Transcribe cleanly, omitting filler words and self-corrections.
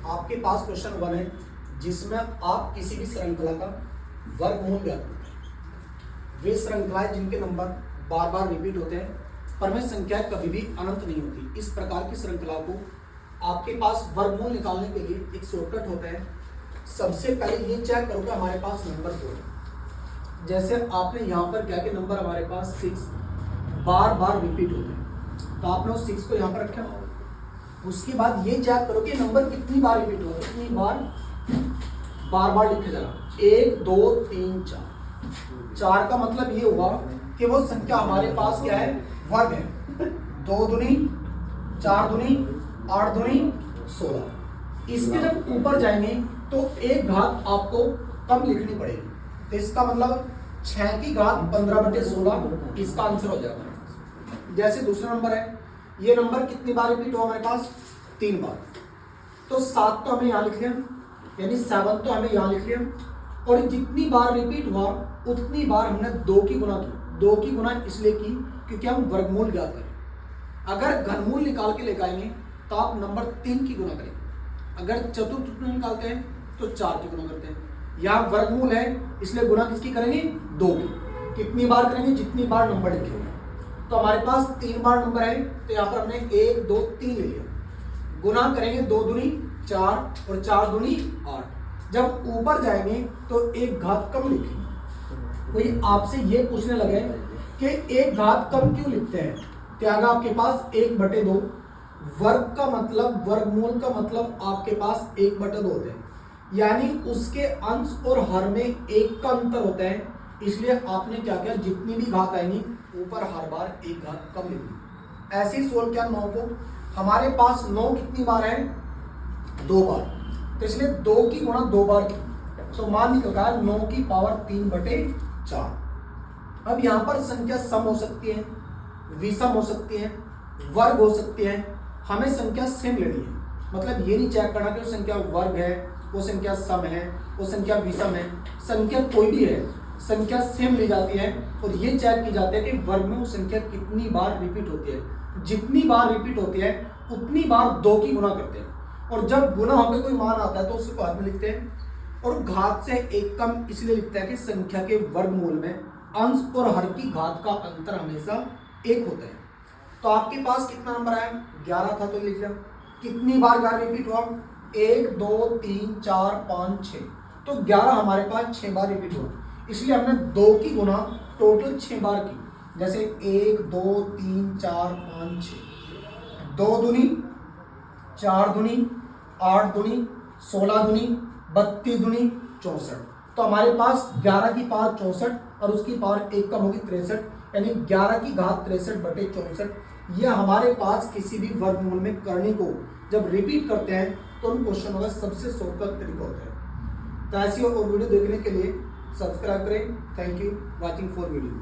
आपके पास क्वेश्चन 1 है जिसमें आप किसी भी श्रृंखला का वर्गमूल ज्ञात करते हैं। वे श्रृंखलाएं जिनके नंबर बार बार रिपीट होते हैं पर वे संख्या कभी भी अनंत नहीं होती। इस प्रकार की श्रृंखला को आपके पास वर्गमूल निकालने के लिए एक शॉर्टकट होता है। सबसे पहले ये चेक करो कि हमारे पास नंबर दो है। जैसे आपने यहाँ पर क्या कि नंबर हमारे पास 6 बार बार रिपीट होते हैं, तो आपने उस 6 को यहाँ पर रखा। उसके बाद ये चेक करो कि नंबर कितनी बार रिपीट हुआ, कितनी बार बार लिखे जाना। 1 2 3 4। 4 का मतलब ये हुआ कि वो संख्या हमारे पास क्या है, वर्ग है। 2 दूनी 4 दूनी 8 दूनी 16। इसके जब ऊपर जाएंगे तो एक घात आपको कम लिखनी पड़ेगी, तो इसका मतलब 6 की घात 15/16 इसका आंसर हो जाएगा। जैसे दूसरा नंबर है, ये नंबर कितनी बार रिपीट हुआ हमारे पास, 3 बार। तो 7 तो हमें यहाँ लिख लिया, यानी 7 तो हमें यहाँ लिख लिया। और जितनी बार रिपीट हुआ उतनी बार हमने 2 की गुना की। 2 की गुना इसलिए की क्योंकि हम वर्गमूल ज्ञात करें। अगर घनमूल निकाल के लेकर आएंगे तो आप नंबर 3 की गुना करेंगे। अगर चतुर्थ निकालते हैं तो 4 की गुना करते हैं। यहाँ वर्गमूल है इसलिए गुना किसकी करेंगे, 2 की। कितनी बार करेंगे, जितनी बार नंबर लिखे हुए। तो हमारे पास 3 बार नंबर है, तो यहाँ पर हमने 1 2 3 ले लिया। गुना करेंगे 2 दूनी 4 और 4 दूनी 8। जब ऊपर जाएंगे तो एक घात कम लिखेंगे। कोई आपसे ये पूछने लगे कि एक घात कम क्यों लिखते हैं, तो आगे आपके पास 1/2। वर्ग का मतलब, वर्गमूल का मतलब आपके पास 1/2 होते हैं, यानी उसके अंश और हर में 1 का अंतर होता है। इसलिए आपने क्या किया, जितनी भी घात आएंगी ऊपर हर बार एक घात कम लिखनी। ऐसे ही सोल्व किया 9 को। हमारे पास 9 कितनी बार है, 2 बार। तो इसलिए 2 की गुणा 2 बार की, तो मान निकलता है 9 की पावर 3/4। अब यहाँ पर संख्या सम हो सकती है, विषम हो सकती है, वर्ग हो सकती है। हमें संख्या सेम लेनी है, मतलब ये नहीं चेक करना कि वो संख्या वर्ग है, वो संख्या सम है, वो संख्या विषम है। संख्या कोई भी है, संख्या सेम ली जाती है और ये चेक की जाती है कि वर्ग में वो संख्या कितनी बार रिपीट होती है। जितनी बार रिपीट होती है उतनी बार 2 की गुना करते हैं, और जब गुना होकर कोई मान आता है तो उसको बाद में लिखते हैं। और घात से 1 कम इसलिए लिखता है कि संख्या के वर्गमूल में अंश और हर की घात का अंतर हमेशा 1 होता है। तो आपके पास कितना नंबर आया, 11 था, तो लिख लिया। कितनी बार 11 रिपीट हुआ, 1 2 3 4 5 6। तो 11 हमारे पास 6 बार रिपीट हुआ, इसलिए हमने 2 की गुना टोटल 6 बार की। जैसे 1 2 3 4 5 6। 2 दूनी 4 दूनी 8 दूनी 16 दूनी 32 दूनी 64। तो हमारे पास 11 की पावर 64 और उसकी पावर 1 कम होगी 63, यानी 11 की घात 63/64। यह हमारे पास किसी भी वर्गमूल में करने को जब रिपीट करते हैं तो उन क्वेश्चनों का सबसे शॉर्टकट तरीका होता है। तो ऐसी और वीडियो देखने के लिए सब्सक्राइब करें। Thank you watching for video.